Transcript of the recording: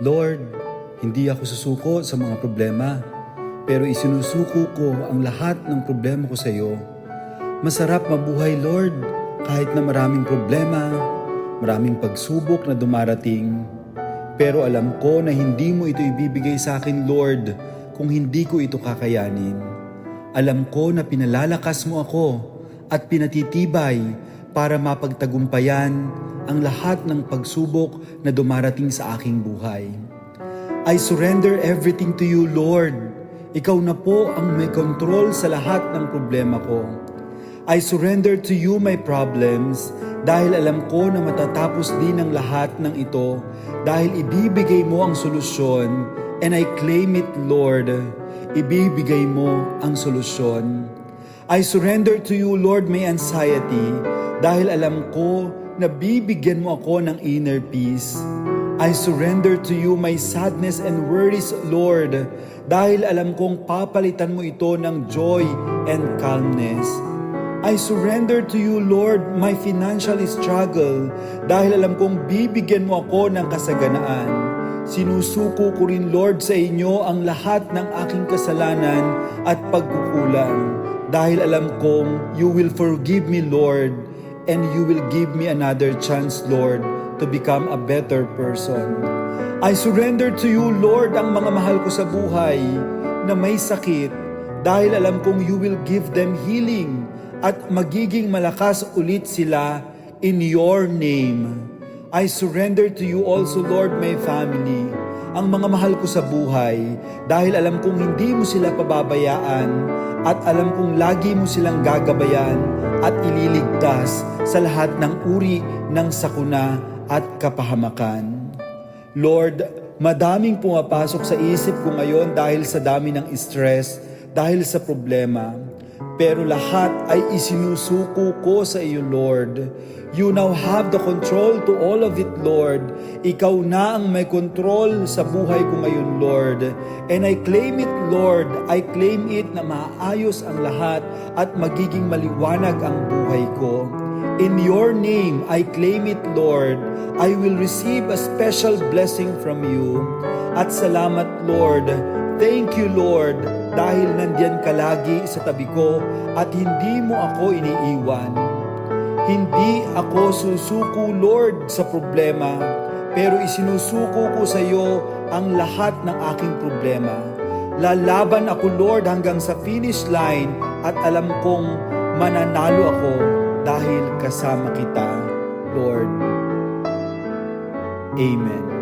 Lord, hindi ako susuko sa mga problema, pero isinusuko ko ang lahat ng problema ko sa iyo. Masarap mabuhay, Lord, kahit na maraming problema, maraming pagsubok na dumarating. Pero alam ko na hindi mo ito ibibigay sa akin, Lord, kung hindi ko ito kakayanin. Alam ko na pinalalakas mo ako at pinatitibay para mapagtagumpayan ang lahat ng pagsubok na dumarating sa aking buhay. I surrender everything to you, Lord. Ikaw na po ang may control sa lahat ng problema ko. I surrender to you my problems dahil alam ko na matatapos din ang lahat ng ito dahil ibibigay mo ang solusyon, and I claim it, Lord. Ibibigay mo ang solusyon. I surrender to you, Lord, my anxiety dahil alam ko na bibigyan mo ako ng inner peace. I surrender to you my sadness and worries, Lord, dahil alam kong papalitan mo ito ng joy and calmness. I surrender to you, Lord, my financial struggle, dahil alam kong bibigyan mo ako ng kasaganaan. Sinusuko ko rin, Lord, sa inyo ang lahat ng aking kasalanan at pagkukulang, dahil alam kong you will forgive me, Lord, and you will give me another chance, Lord, to become a better person. I surrender to you, Lord, ang mga mahal ko sa buhay na may sakit, dahil alam kong you will give them healing at magiging malakas ulit sila in your name. I surrender to you also, Lord, my family, ang mga mahal ko sa buhay, dahil alam kong hindi mo sila pababayaan at alam kong lagi mo silang gagabayan at ililigtas sa lahat ng uri ng sakuna at kapahamakan. Lord, madaming pumapasok sa isip ko ngayon dahil sa dami ng stress, dahil sa problema. Pero lahat ay isinusuko ko sa iyo, Lord. You now have the control to all of it, Lord. Ikaw na ang may control sa buhay ko ngayon, Lord. And I claim it, Lord. I claim it na maayos ang lahat at magiging maliwanag ang buhay ko. In your name, I claim it, Lord. I will receive a special blessing from you. At salamat, Lord. Thank you, Lord, dahil nandiyan ka lagi sa tabi ko at hindi mo ako iniiwan. Hindi ako susuko, Lord, sa problema, pero isinusuko ko sa iyo ang lahat ng aking problema. Lalaban ako, Lord, hanggang sa finish line at alam kong mananalo ako dahil kasama kita, Lord. Amen.